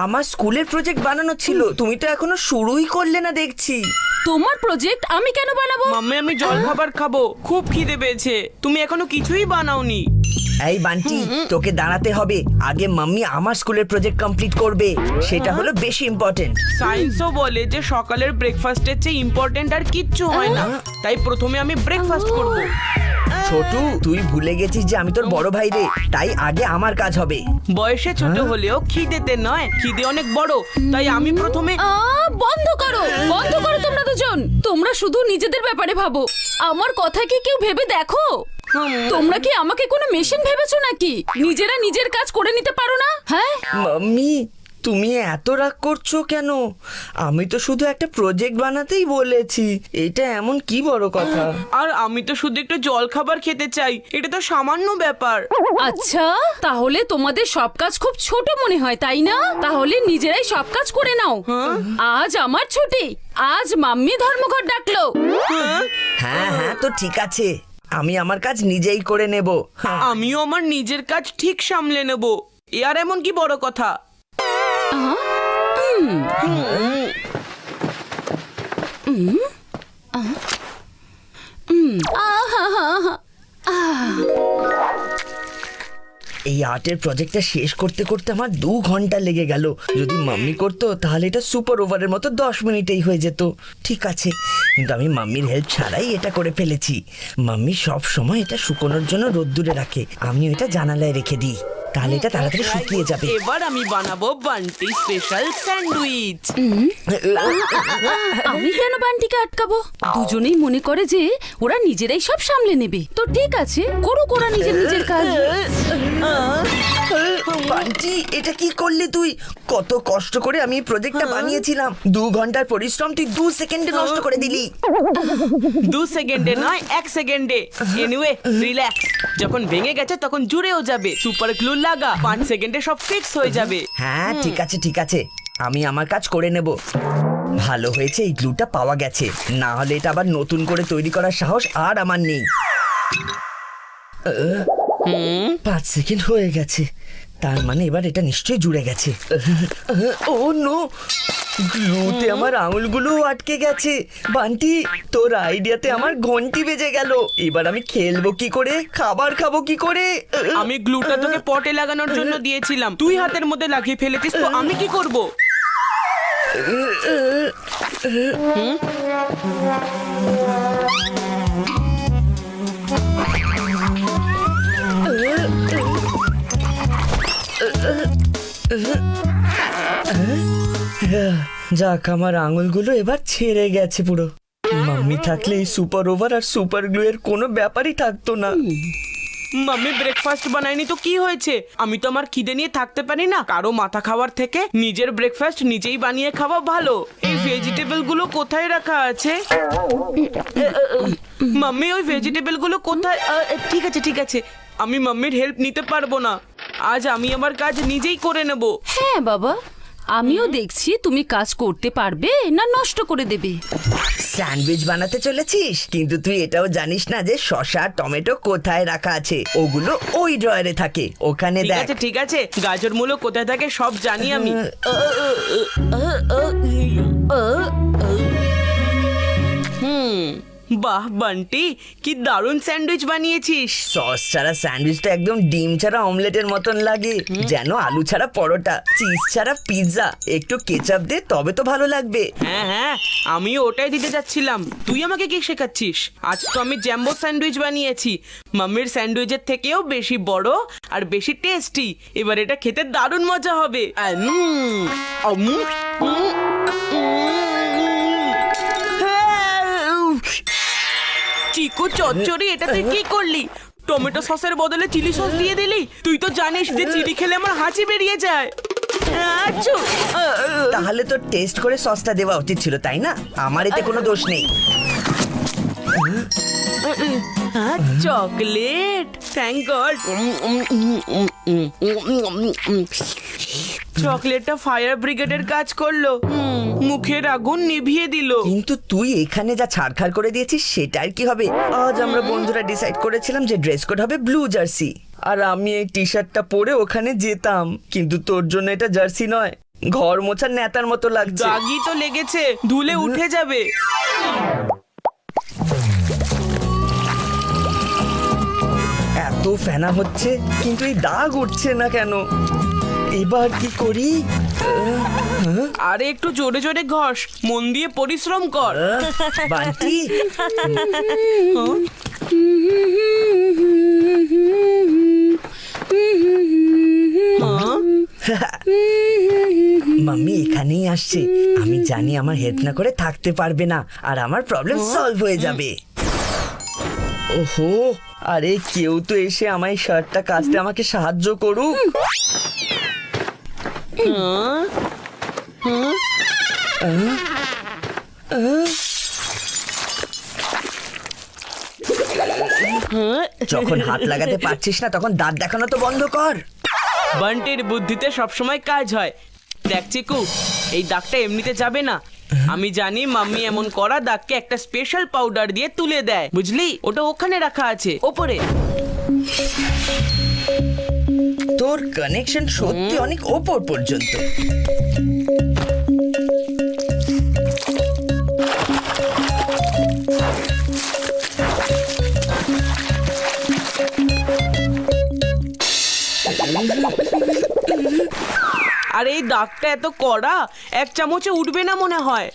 আমার স্কুলের প্রজেক্ট বানানো ছিল, তুমি তো এখনো শুরুই করলে না দেখছি। তোমার প্রজেক্ট আমি কেন বানাবো? মাম্মি আমি জল খাবার খাবো, খুব খিদে পেয়েছে। তুমি এখনো কিছুই বানাওনি। এই বান্টি, তোকে দাঁড়াতে হবে। আগে মাম্মি আমার স্কুলের প্রজেক্ট কমপ্লিট করবে, সেটা হলো বেশি ইম্পর্টেন্ট। সায়েন্সও বলে যে সকালের ব্রেকফাস্টের চেয়ে ইম্পর্টেন্ট আর কিচ্ছু হয় না, তাই প্রথমে আমি ব্রেকফাস্ট করব। ছোটু, তুই ভুলে গেছিস যে আমি তোর বড় ভাই রে, তাই আগে আমার কাজ হবে। বয়সে ছোট হলেও খিদেতে নয়, খিদে অনেক বড়, তাই আমি প্রথমে। বন্ধ করো, বন্ধ করো তোমরা দুজন। তোমরা শুধু নিজেদের ব্যাপারে ভাবো, আমার কথা কি কেউ ভেবে দেখো? তোমরা কি আমাকে কোনো মেশিন ভেবেছো নাকি? নিজেরা নিজের কাজ করে নিতে পারো না? হ্যাঁ মাম্মি, তুমি এত রাগ করছো কেন? আমি তো শুধু একটা প্রজেক্ট বানাতেই বলেছি, এটা এমন কি বড় কথা? আর আমি তো শুধু একটু জল খাবার খেতে চাই, এটা তো সামান্য ব্যাপার। আচ্ছা, তাহলে তোমাদের সব কাজ খুব ছোট মনে হয়, তাই না? তাহলে নিজেরাই সব কাজ করে নাও। আজ আমার ছুটি, আজ মাম্মি ধর্মঘট ডাকলো। হ্যাঁ হ্যাঁ, তো ঠিক আছে, আমি আমার কাজ নিজেই করে নেব। আমিও আমার নিজের কাজ ঠিক সামলে নেব, এ আর এমন কি বড় কথা। এই আর্টের প্রজেক্টটা শেষ করতে করতে আমার 2 ঘন্টা লেগে গেল। যদি মাম্মি করতো তাহলে এটা সুপার ওভারের মতো 10 মিনিটেই হয়ে যেত। ঠিক আছে, কিন্তু আমি মাম্মির হেল্প ছাড়াই এটা করে ফেলেছি। মাম্মি সব সময় এটা শুকোনোর জন্য রোদ্দুরে রাখে, আমি এটা জানালায় রেখে দিই, তাহলে এটা তাড়াতাড়ি শুকিয়ে যাবে। এবার আমি বানাবো বান্টি স্পেশাল স্যান্ডউইচ। আমি কেন বান্টিকে আটকাবো? দুজনেই মনে করে যে ওরা নিজেরাই সব সামলে নেবে। তো ঠিক আছে, করুক ওরা নিজের নিজের কাজ। বান্টি, এটা কি করলি তুই? কত কষ্ট করে আমি এই প্রজেক্টটা বানিয়েছিলাম, 2 ঘন্টার পরিশ্রম তুই 2 সেকেন্ডে নষ্ট করে দিলি। 2 সেকেন্ডে নয়, 1 সেকেন্ডে। Anyway, relax. যখন ভেঙে গেছে তখন জুড়েও যাবে। সুপার গ্লু লাগা, 5 সেকেন্ডে সব ফিক্স হয়ে যাবে। হ্যাঁ ঠিক আছে ঠিক আছে, আমি আমার কাজ করে নেব। ভালো হয়েছে এই গ্লুটা পাওয়া গেছে, না হলে এটা আবার নতুন করে তৈরি করার সাহস আর আমার নেই। 5 সেকেন্ড হয়ে গেছে, তার মানে এবার এটা নিশ্চয়ই জুড়ে গেছে। ও নো, গ্লুতে আমার আঙুলগুলো আটকে গেছে। বান্টি, তোর আইডিয়াতে আমার ঘন্টি বেজে গেল। এবার আমি খেলবো কি করে, খাবার খাবো কি করে? আমি গ্লুটা তোকে পটে লাগানোর জন্য দিয়েছিলাম, তুই হাতের মধ্যে লাগিয়ে ফেলেছিস, তো আমি কি করব? যাক, আমার আঙুলগুলো এবার ছেড়ে গেছে পুরো। মাম্মি থাকলে এই সুপার ওভার আর সুপার গ্লু এর কোনো ব্যাপারই থাকতো না। মাম্মি ব্রেকফাস্ট বানায়নি তো কি হয়েছে? আমি তো আমার খিদে নিয়ে থাকতে পারি না। কারো মাথা খাওয়ার থেকে নিজের ব্রেকফাস্ট নিজেই বানিয়ে খাওয়া ভালো। এই ভেজিটেবল গুলো কোথায় রাখা আছে? মাম্মি, ওই ভেজিটেবল গুলো কোথায়? ঠিক আছে ঠিক আছে, আমি মাম্মির হেল্প নিতে পারবো না। আজ আমি আমার কাজ নিজেই করে নেব। হ্যাঁ বাবা, আমিও দেখছি তুমি কাজ করতে পারবে না নষ্ট করে দেবে। স্যান্ডউইচ বানাতে চলেছিস, কিন্তু তুই এটাও জানিস না যে শসা টমেটো কোথায় রাখা আছে। ওগুলো ওই ড্রয়ারে থাকে, ওখানে ঠিক দেখ। আছে ঠিক আছে, গাজর মূলো কোথায় থাকে সব জানি আমি। বাহ বান্টি, কি দারুণ স্যান্ডউইচ বানিয়েছিস। সস ছাড়া স্যান্ডউইচটা একদম ডিম ছাড়া অমলেটের মতন লাগে, যেন আলু ছাড়া পরোটা, চিজ ছাড়া পিৎজা। একটু কেচাপ দে, তবে তো ভালো লাগবে। হ্যাঁ হ্যাঁ, আমিও ওটাই দিতে যাচ্ছিলাম। তুই আমাকে কি শেখাচ্ছিস? আজ তো আমি জ্যাম্বো স্যান্ডউইচ বানিয়েছি, মাম্মির স্যান্ডউইচের থেকেও বেশি বড় আর বেশি টেস্টি। এবার এটা খেতে দারুণ মজা হবে। চিকু চচ্চড়ি, এটা তুই কি করলি? টমেটো সসের বদলে চিলি সস দিয়ে দিলি। তুই তো জানিস যে চিলি খেলে আমার হাঁচি বেরিয়ে যায়। তাহলে তো টেস্ট করে সসটা দেওয়া উচিত ছিল, তাই না? আমার এতে কোনো দোষ নেই। Chocolate, thank god. চকলেটটা ফায়ার ব্রিগেডের কাজ করলো, মুখের আগুন নিভিয়ে দিল। কিন্তু তুই এখানে যা ছাড়খাড় করে দিয়েছিস সেটার কি হবে? আজ আমরা বন্ধুরা ডিসাইড করেছিলাম যে ড্রেস কোড হবে ব্লু জার্সি, আর আমি এই টি শার্টটা পরে ওখানে যেতাম। কিন্তু তোর জন্য এটা জার্সি নয়, ঘর মোছার নেতার মতো লাগছে। দাগই তো লেগেছে, ধুলে উঠে যাবে। এত ফেনা হচ্ছে কিন্তু এই দাগ উঠছে না কেন? এবার কি করি? আরে একটু জোরে জোরে ঘষ, মন দিয়ে পরিশ্রম কর। বান্টি, মাম্মি এখানেই আসছে। আমি জানি আমার হেল্প না করে থাকতে পারবে না, আর আমার প্রবলেম সলভ হয়ে যাবে। ওহো, আরে কেউ তো এসে আমার এই শার্টটা কাচতে আমাকে সাহায্য করুক। যখন হাত লাগাতে পারছিস না তখন দাঁত দেখানো তো বন্ধ কর। বান্টির বুদ্ধিতে সবসময় কাজ হয়। দেখ চিকু, এই দাগটা এমনিতে যাবে না। আমি জানি মাম্মি এমন করা দাগকে একটা স্পেশাল পাউডার দিয়ে তুলে দেয়, বুঝলি? ওটা ওখানে রাখা আছে ওপরে। তোর কানেকশন সত্যি অনেক ওপর পর্যন্ত। আর এই দাগটা এত কড়া, এক চামচে উঠবে না মনে হয়।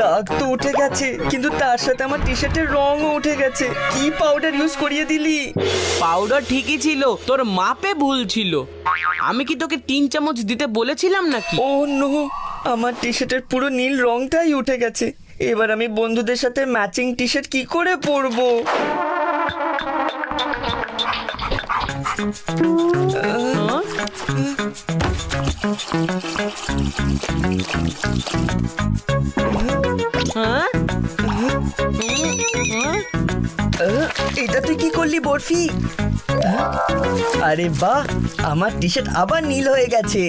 দাগ তো উঠে গেছে, কিন্তু তার সাথে আমার টি শার্টের রঙও উঠে গেছে। কি পাউডার ইউজ করিয়ে দিলি? পাউডার ঠিকই ছিল, তোর মাপে ভুল ছিল। আমি কি তোকে 3 চামচ দিতে বলেছিলাম নাকি? ও নো, আমার টি শার্টের পুরো নীল রংটাই উঠে গেছে। এবার আমি বন্ধুদের সাথে ম্যাচিং টি শার্ট কি করে পরবো? হ্যাঁ? এটা তুই কি করলি বরফি? আরে বাহ, আমার টি শার্ট আবার নীল হয়ে গেছে।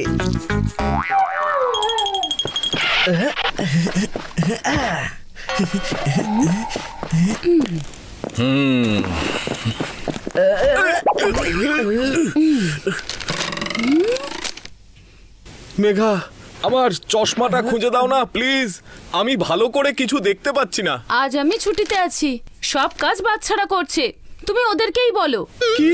মেঘা, আমার চশমাটা খুঁজে দাও না প্লিজ। আমি ভালো করে কিছু দেখতে পাচ্ছি না। আজ আমি ছুটিতে আছি, সব কাজ বাচ্চারা করছে, তুমি ওদেরকেই বলো। কি?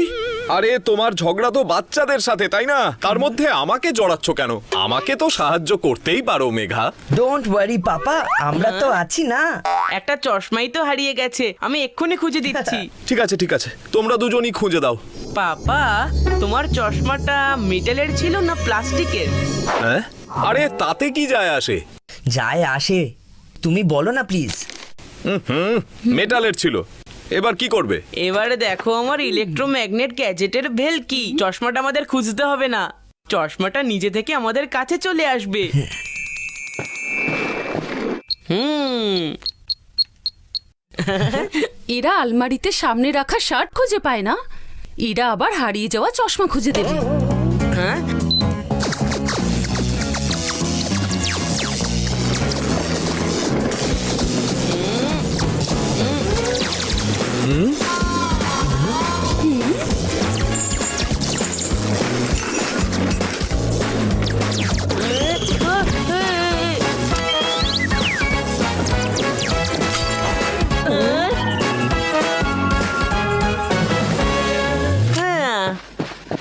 আরে তোমার ঝগড়া তো বাচ্চাদের সাথে, তাই না? তার মধ্যে আমাকে জড়াচ্ছ কেন? আমাকে তো সাহায্য করতেই পারো মেঘা। ডোন্ট ওয়ারি পাপা, আমরা তো আছি না। একটা চশমাই তো হারিয়ে গেছে, আমি এক্ষুনি খুঁজে দিচ্ছি। ঠিক আছে ঠিক আছে, তোমরা দুজনই খুঁজে দাও। পাপা, তোমার চশমাটা মেটালের ছিল না প্লাস্টিকের? হ্যাঁ? আরে তাতে কি যায় আসে? যায় আসে, তুমি বলো না প্লিজ। মেটালের ছিল। এবার কি করবে? এবারে দেখো আমার ইলেকট্রোম্যাগনেট গ্যাজেটের ভেলকি। চশমাটা আমাদের খুঁজতে হবে না, চশমাটা নিজে থেকে আমাদের কাছে চলে আসবে। এরা আলমারিতে সামনে রাখা শার্ট খুঁজে পায় না, এরা আবার হারিয়ে যাওয়া চশমা খুঁজে দেবে। হ্যাঁ,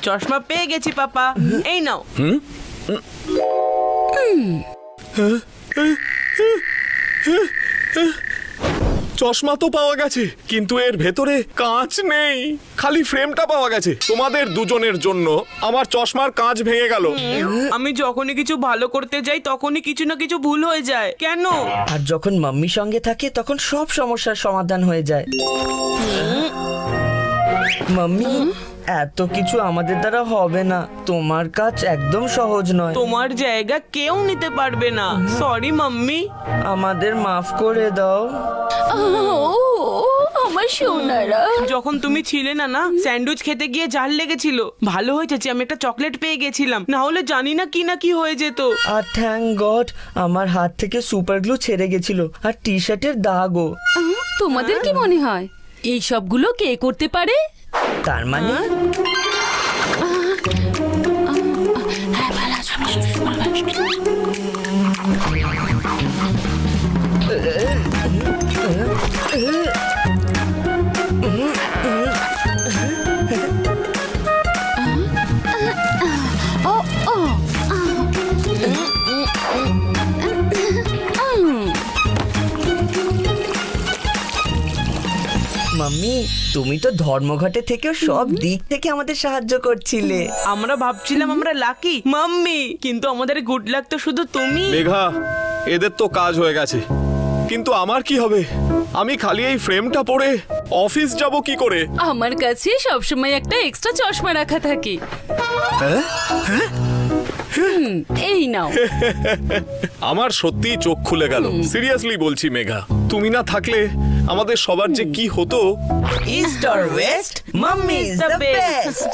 চশমা পেয়ে গেছি পাপা, এই নাও। চশমা তো পাওয়া গেছে, কিন্তু এর ভেতরে কাঁচ নেই, খালি ফ্রেমটা পাওয়া গেছে। তোমাদের দুজনের জন্য আমার চশমার কাঁচ ভেঙে গেল। আমি যখনই কিছু ভালো করতে যাই তখনই কিছু না কিছু ভুল হয়ে যায়, কেন? আর যখন মাম্মি সঙ্গে থাকে তখন সব সমস্যার সমাধান হয়ে যায়। মাম্মি, এত কিছু আমাদের দ্বারা হবে না, তোমার কাজ একদম সহজ নয়। তোমার জায়গা কেউ নিতে পারবে না। Sorry mummy. আমাদের মাফ করে দাও। ও, আমার সোনারা। যখন তুমি ছিলে না না স্যান্ডউইচ খেতে গিয়ে জাল লেগেছিল। ভালো হয়েছে যে আমি একটা চকলেট পেয়ে গেছিলাম, না হলে জানি না কি হয়ে যেত। আর থ্যাংক গড আমার হাত থেকে সুপার গ্লু ছেড়ে গেছিল আর টি শার্টের দাগও। তোমাদের কি মনে হয় এই সবগুলো কে করতে পারে? তার মানে মাম্মি তুমি তো ধর্মঘটে থেকেও সব দিক থেকে আমাদের সাহায্য করছিলে। আমরা ভাবছিলাম আমরা লাকি মাম্মি, কিন্তু আমাদের গুড লাক তো শুধু তুমি। মেঘা, এদের তো কাজ হয়ে গেছে, কিন্তু আমার কি হবে? আমি খালি এই ফ্রেমটা পরে অফিস যাব কি করে? আমার কাছে সবসময় একটা এক্সট্রা চশমা রাখা থাকে। এই নাও। আমার সত্যিই চোখ খুলে গেল, সিরিয়াসলি বলছি মেঘা। তুমি না থাকলে আমাদের সবার যে কি হতো। East or West, mummy is the best.